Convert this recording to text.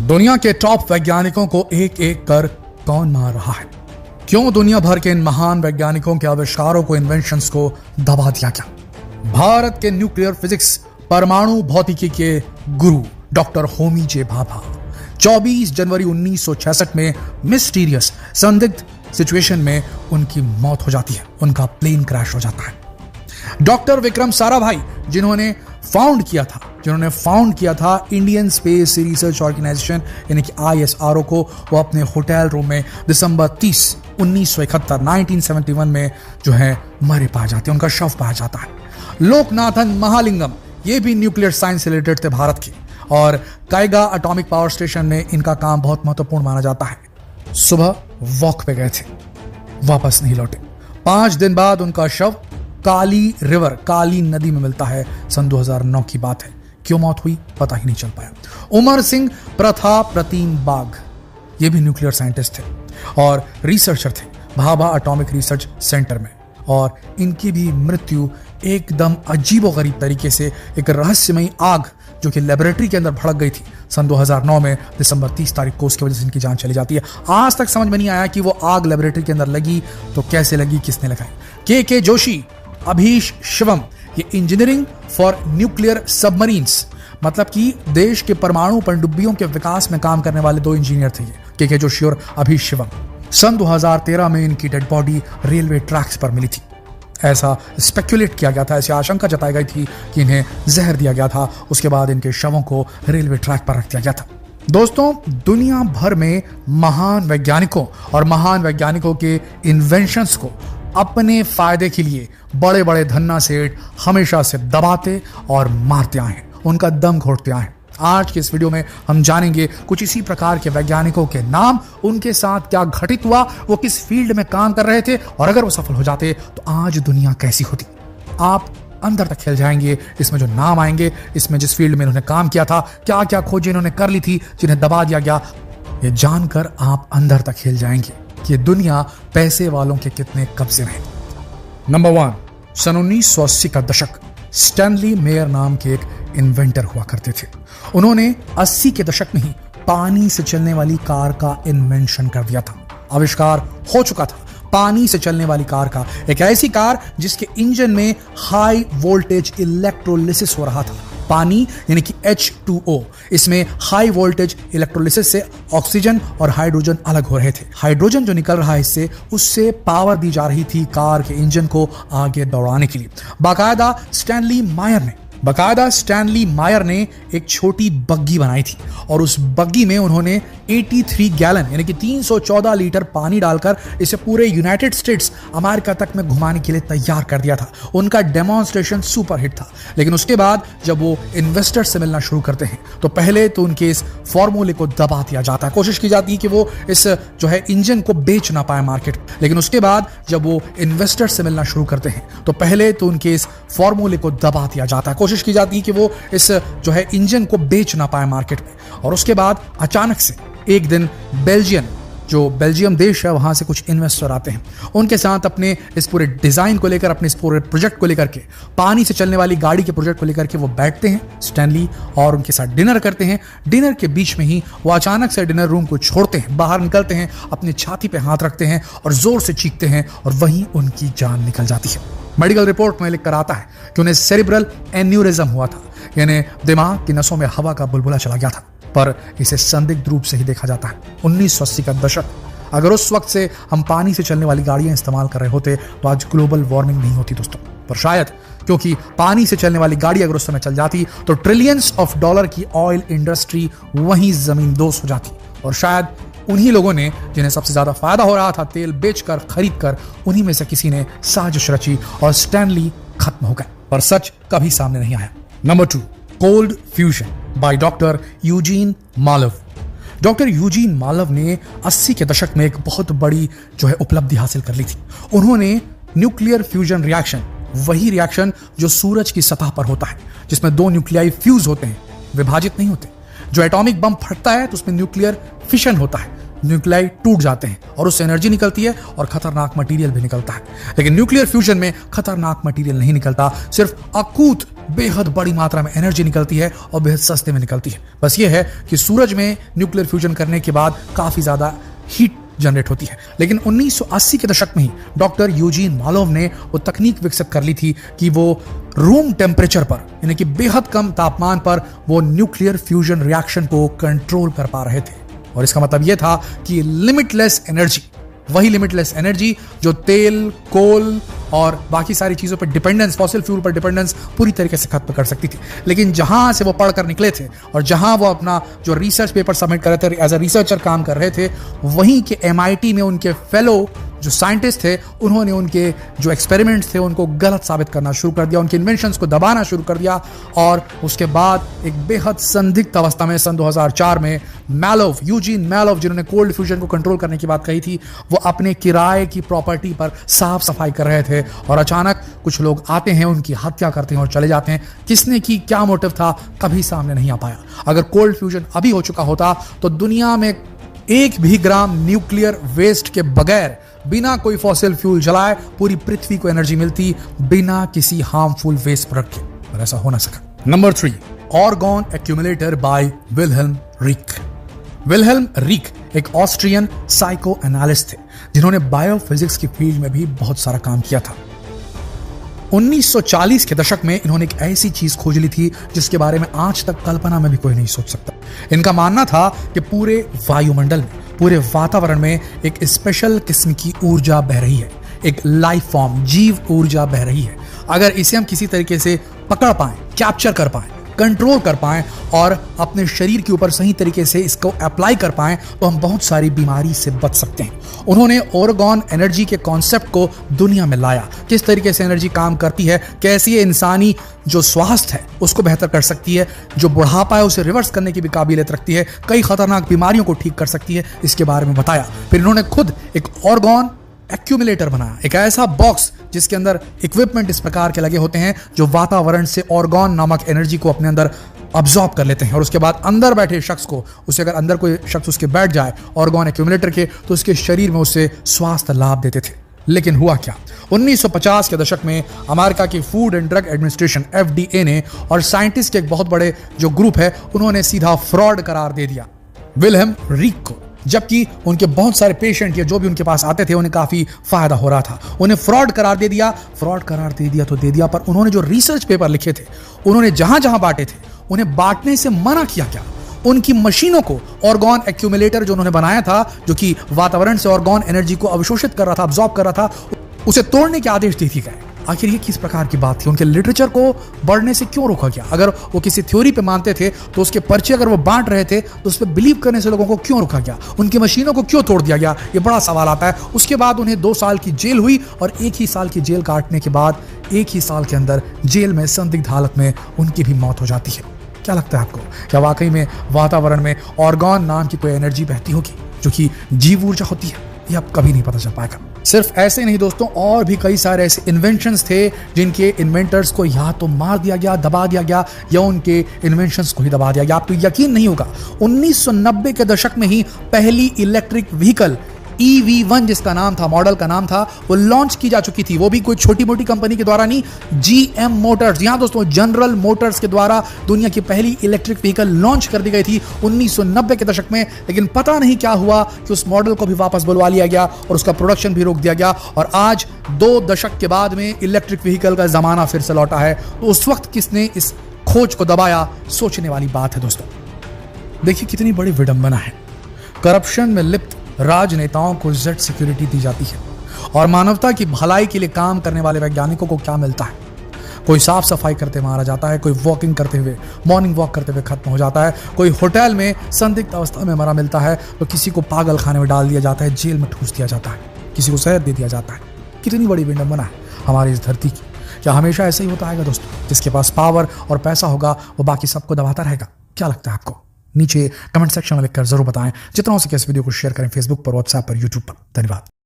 दुनिया के टॉप वैज्ञानिकों को एक एक कर कौन मार रहा है? क्यों दुनिया भर के इन महान वैज्ञानिकों के आविष्कारों को, इन्वेंशंस को दबा दिया गया? भारत के न्यूक्लियर फिजिक्स, परमाणु भौतिकी के गुरु डॉक्टर होमी जे भाभा 24 जनवरी 1966 में मिस्टीरियस संदिग्ध सिचुएशन में उनकी मौत हो जाती है। उनका प्लेन क्रैश हो जाता है। डॉक्टर विक्रम साराभाई जिन्होंने फाउंड किया था इंडियन स्पेस रिसर्च ऑर्गेनाइजेशन यानी कि ISRO को, वो अपने होटल रूम में दिसंबर 30, 1971 में जो है मरे पाए जाते हैं। उनका शव पाया जाता है। लोकनाथन महालिंगम ये भी न्यूक्लियर साइंस से रिलेटेड थे भारत के, और काइगा एटॉमिक पावर स्टेशन में इनका काम बहुत महत्वपूर्ण माना जाता है। सुबह वॉक पे गए थे, वापस नहीं लौटे। 5 दिन बाद उनका शव काली नदी में मिलता है। सन 2009 की बात है। क्यों मौत हुई पता ही नहीं चल पाया। उमर सिंह प्रतिम बाघ ये भी न्यूक्लियर साइंटिस्ट थे और रिसर्चर थे भाभा एटॉमिक रिसर्च सेंटर में, और इनकी भी मृत्यु एकदम अजीबोगरीब तरीके से एक रहस्यमयी आग जो कि लेबोरेटरी के अंदर भड़क गई थी सन 2009 में दिसंबर 30 तारीख को, उसकी वजह से इनकी जान चली जाती है। आज तक समझ में नहीं आया कि वो आग लेबोरेटरी के अंदर लगी तो कैसे लगी, किसने लगाई। के जोशी, अभीश शिवम ये इंजीनियरिंग फॉर न्यूक्लियर सबमरीन्स, मतलब कि देश के परमाणु पनडुब्बियों के विकास में काम करने वाले 2 इंजीनियर थे ये, के जोशी और अभीश शिवम। सन 2013 में इनकी डेड बॉडी रेलवे ट्रैक्स पर मिली थी। ऐसा स्पेक्युलेट किया गया था, ऐसी आशंका जताई गई थी कि इन्हें जहर दिया गया था। उसके बाद इनके शवों को रेलवे ट्रैक पर रख दिया गया था। दोस्तों, दुनिया भर में महान वैज्ञानिकों के इन्वेंशंस को अपने फायदे के लिए बड़े बड़े धन्ना सेठ हमेशा से दबाते और मारते आए हैं, उनका दम घोटते आए हैं। आज के इस वीडियो में हम जानेंगे कुछ इसी प्रकार के वैज्ञानिकों के नाम, उनके साथ क्या घटित हुआ, वो किस फील्ड में काम कर रहे थे, और अगर वो सफल हो जाते तो आज दुनिया कैसी होती। आप अंदर तक खेल जाएंगे। इसमें जो नाम आएंगे, इसमें जिस फील्ड में इन्होंने काम किया था, क्या क्या खोजें इन्होंने कर ली थी जिन्हें दबा दिया गया, ये जानकर आप अंदर तक खेल जाएंगे कि दुनिया पैसे वालों के कितने कब्जे में। नंबर 1, सन 1980 का दशक। स्टैनली मेयर नाम के एक इन्वेंटर हुआ करते थे। उन्होंने 80 के दशक में ही पानी से चलने वाली कार का इन्वेंशन कर दिया था। आविष्कार हो चुका था पानी से चलने वाली कार का, एक ऐसी कार जिसके इंजन में हाई वोल्टेज इलेक्ट्रोलिसिस हो रहा था। पानी यानी कि H2O, इसमें हाई वोल्टेज इलेक्ट्रोलिसिस से ऑक्सीजन और हाइड्रोजन अलग हो रहे थे। हाइड्रोजन जो निकल रहा है इससे, उससे पावर दी जा रही थी कार के इंजन को आगे दौड़ाने के लिए। बाकायदा स्टैनली मायर ने एक छोटी बग्गी बनाई थी, और उस बग्गी में उन्होंने 83 गैलन यानी कि 314 लीटर पानी डालकर इसे पूरे यूनाइटेड स्टेट्स अमेरिका तक में घुमाने के लिए तैयार कर दिया था। उनका डेमोन्स्ट्रेशन सुपर हिट था। लेकिन उसके बाद जब वो इन्वेस्टर से मिलना शुरू करते हैं तो पहले तो उनके इस फॉर्मूले को दबा दिया जाता है। कोशिश की जाती है कि वो इस जो है इंजन को बेच ना पाए मार्केट। लेकिन उसके बाद जब वो इन्वेस्टर से मिलना शुरू करते हैं तो पहले तो उनके इस फॉर्मूले को दबा दिया जाता है। कोशिश की जाती है कि वो इस जो है इंजन को बेच ना पाए मार्केट में। और उसके बाद अचानक से एक दिन बेल्जियम देश है, वहां से कुछ इन्वेस्टर आते हैं। उनके साथ अपने इस पूरे डिजाइन को लेकर, अपने इस पूरे प्रोजेक्ट को लेकर के, पानी से चलने वाली गाड़ी के प्रोजेक्ट को लेकर के वो बैठते हैं स्टैनली, और उनके साथ डिनर करते हैं। डिनर के बीच में ही वो अचानक से डिनर रूम को छोड़ते हैं, बाहर निकलते हैं, अपनी छाती पे हाथ रखते हैं और जोर से चीखते हैं, और वहीं उनकी जान निकल जाती है। मेडिकल रिपोर्ट में लिखकर आता है कि उन्हें सेरिब्रल एन्यूरिज्म हुआ था, यानी दिमाग की नसों में हवा का बुलबुला चला गया था। पर इसे संदिग्ध रूप से ही देखा जाता है। 1980 का दशक, अगर उस वक्त से हम पानी से चलने वाली गाड़ियां इस्तेमाल कर रहे होते तो आज ग्लोबल वार्मिंग नहीं होती दोस्तों। पर शायद क्योंकि पानी से चलने वाली गाड़ी अगर उस समय चल जाती तो ट्रिलियंस ऑफ डॉलर की ऑयल इंडस्ट्री वहीं जमींदोज हो जाती, और शायद उन्हीं लोगों ने जिन्हें सबसे ज्यादा फायदा हो रहा था तेल बेचकर, खरीदकर, उन्हीं में से किसी ने साजिश रची और स्टैनली खत्म हो गए। पर सच कभी सामने नहीं आया। Number 2, cold fusion by doctor Eugene Mallove. Doctor Eugene Mallove ने 80 के दशक में एक बहुत बड़ी जो है उपलब्धि हासिल कर ली थी। उन्होंने न्यूक्लियर फ्यूजन रिएक्शन, वही रिएक्शन जो सूरज की सतह पर होता है, जिसमें 2 न्यूक्लियाई फ्यूज होते हैं, विभाजित नहीं होते। जो एटॉमिक बम फटता है तो उसमें न्यूक्लियर फिशन होता है, न्यूक्लियाई टूट जाते हैं और उससे एनर्जी निकलती है और खतरनाक मटेरियल भी निकलता है। लेकिन न्यूक्लियर फ्यूजन में खतरनाक मटेरियल नहीं निकलता, सिर्फ अकूत बेहद बड़ी मात्रा में एनर्जी निकलती है और बेहद सस्ते में निकलती है। बस ये है कि सूरज में न्यूक्लियर फ्यूजन करने के बाद काफी ज्यादा हीट जनरेट होती है। लेकिन 1980 के दशक में ही डॉक्टर यूजीन मालोव ने वो तकनीक विकसित कर ली थी कि वो रूम टेम्परेचर पर, यानी कि बेहद कम तापमान पर, वो न्यूक्लियर फ्यूजन रिएक्शन को कंट्रोल कर पा रहे थे। और इसका मतलब यह था कि लिमिटलेस एनर्जी, वही लिमिटलेस एनर्जी जो तेल, कोल और बाकी सारी चीजों पर डिपेंडेंस, फॉसिल फ्यूल पर डिपेंडेंस पूरी तरीके से खत्म कर सकती थी। लेकिन जहां से वो पढ़कर निकले थे और जहां वो अपना जो रिसर्च पेपर सबमिट कर रहे थे, एज अ रिसर्चर काम कर रहे थे, वहीं के MIT में उनके फेलो जो साइंटिस्ट थे, उन्होंने उनके जो एक्सपेरिमेंट्स थे उनको गलत साबित करना शुरू कर दिया, उनके इन्वेंशंस को दबाना शुरू कर दिया। और उसके बाद एक बेहद संदिग्ध अवस्था में सन 2004 में मालोव, यूजीन मालोव, जिन्होंने कोल्ड फ्यूजन को कंट्रोल करने की बात कही थी, वो अपने किराए की प्रॉपर्टी पर साफ सफाई कर रहे थे और अचानक कुछ लोग आते हैं, उनकी हत्या करते हैं और चले जाते हैं। किसने की, क्या मोटिव था, कभी सामने नहीं आ पाया। अगर कोल्ड फ्यूजन अभी हो चुका होता तो दुनिया में एक भी ग्राम न्यूक्लियर वेस्ट के बगैर, बिना कोई फॉसिल फ्यूल जलाए, पूरी पृथ्वी को एनर्जी मिलती, बिना किसी हार्मफुल वेस्ट प्रोडक्ट के। पर ऐसा हो ना सका। Number 3, orgone accumulator by Wilhelm Reich. Wilhelm Reich एक ऑस्ट्रियन साइको एनालिस्ट थे जिन्होंने बायोफिजिक्स की फील्ड में भी बहुत सारा काम किया था। 1940 के दशक में इन्होंने एक ऐसी चीज खोज ली थी जिसके बारे में आज तक कल्पना में भी कोई नहीं सोच सकता। इनका मानना था कि पूरे वायुमंडल में, पूरे वातावरण में एक स्पेशल किस्म की ऊर्जा बह रही है, एक लाइफ फॉर्म, जीव ऊर्जा बह रही है। अगर इसे हम किसी तरीके से पकड़ पाएं, कैप्चर कर पाएं, कंट्रोल कर पाएं और अपने शरीर के ऊपर सही तरीके से इसको अप्लाई कर पाएं, तो हम बहुत सारी बीमारी से बच सकते हैं। उन्होंने ऑर्गॉन एनर्जी के कॉन्सेप्ट को दुनिया में लाया, किस तरीके से एनर्जी काम करती है, कैसे ये इंसानी जो स्वास्थ्य है उसको बेहतर कर सकती है, जो बुढ़ापा है उसे रिवर्स करने की भी काबिलियत रखती है, कई खतरनाक बीमारियों को ठीक कर सकती है, इसके बारे में बताया। फिर इन्होंने खुद एक ऑर्गॉन एक्यूमुलेटर बनाया, एक ऐसा बॉक्स जिसके अंदर इक्विपमेंट इस प्रकार के लगे होते हैं जो वातावरण से ऑर्गॉन नामक एनर्जी को अपने अंदर अब्सॉर्ब कर लेते हैं। और उसके बाद अंदर बैठे शख्स को, उसे अगर अंदर कोई शख्स उसके बैठ जाए ऑर्गॉन एक्यूमुलेटर के, तो उसके शरीर में उससे स्वास्थ्य लाभ देते थे। लेकिन हुआ क्या, 1950 के दशक में अमेरिका की food and drug administration FDA ने और साइंटिस्ट के एक बहुत बड़े जो ग्रुप है, उन्होंने सीधा फ्रॉड करार दे दिया विल्हेल्म रीक को। जबकि उनके बहुत सारे पेशेंट या जो भी उनके पास आते थे उन्हें काफी फायदा हो रहा था, उन्हें फ्रॉड करार दे दिया। फ्रॉड करार दे दिया तो दे दिया, पर उन्होंने जो रिसर्च पेपर लिखे थे, उन्होंने जहां जहां बांटे थे, उन्हें बांटने से मना किया गया। उनकी मशीनों को, ऑर्गॉन एक्यूमुलेटर जो उन्होंने बनाया था, जो कि वातावरण से ऑर्गॉन एनर्जी को अवशोषित कर रहा था, अब्सॉर्ब कर रहा था, उसे तोड़ने के आदेश दे दिए गए। आखिर ये किस प्रकार की बात थी? उनके लिटरेचर को बढ़ने से क्यों रोका गया? अगर वो किसी थ्योरी पे मानते थे तो उसके पर्चे अगर वो बांट रहे थे तो उस पर बिलीव करने से लोगों को क्यों रोका गया? उनकी मशीनों को क्यों तोड़ दिया गया? ये बड़ा सवाल आता है। उसके बाद उन्हें 2 साल की जेल हुई और 1 ही साल की जेल काटने के बाद 1 ही साल के अंदर जेल में संदिग्ध हालत में उनकी भी मौत हो जाती है। क्या लगता है आपको, क्या वाकई में वातावरण में ऑर्गॉन नाम की कोई एनर्जी बहती होगी जो कि जीव ऊर्जा होती है? ये अब कभी नहीं पता चल पाएगा। सिर्फ ऐसे नहीं दोस्तों, और भी कई सारे ऐसे इन्वेंशंस थे जिनके इन्वेंटर्स को या तो मार दिया गया, दबा दिया गया, या उनके इन्वेंशंस को ही दबा दिया गया। आपको यकीन नहीं होगा, 1990 के दशक में ही पहली इलेक्ट्रिक व्हीकल EV1 जिसका नाम था, मॉडल का नाम था, वो लॉन्च की जा चुकी थी। वो भी कोई छोटी मोटी कंपनी के द्वारा नहीं, GM मोटर्स, यहां दोस्तों जनरल मोटर्स के द्वारा दुनिया की पहली इलेक्ट्रिक व्हीकल लॉन्च कर दी गई थी 1990 के दशक में। लेकिन पता नहीं क्या हुआ कि उस मॉडल को भी वापस बुलवा लिया गया और उसका प्रोडक्शन भी रोक दिया गया। और आज 2 दशक के बाद में इलेक्ट्रिक व्हीकल का जमाना फिर से लौटा है। तो उस वक्त किसने इस खोज को दबाया, सोचने वाली बात है दोस्तों। देखिए कितनी बड़ी विडंबना है। करप्शन में लिप्त राजनेताओं को जेड सिक्योरिटी दी जाती है और मानवता की भलाई के लिए काम करने वाले वैज्ञानिकों को क्या मिलता है? कोई साफ सफाई करते मारा जाता है, कोई वॉकिंग करते हुए, मॉर्निंग वॉक करते हुए खत्म हो जाता है, कोई होटल में संदिग्ध अवस्था में मरा मिलता है, तो किसी को पागल खाने में डाल दिया जाता है, जेल में ठूस दिया जाता है, किसी को शहद दे दिया जाता है। कितनी बड़ी विडंबना है हमारी इस धरती की। क्या हमेशा ऐसे ही होता है दोस्तों? जिसके पास पावर और पैसा होगा वो बाकी सबको दबाता रहेगा? क्या लगता है आपको? नीचे कमेंट सेक्शन में लिखकर जरूर बताएं। जितना हो सके इस वीडियो को शेयर करें, फेसबुक पर, व्हाट्सएप पर, यूट्यूब पर। धन्यवाद।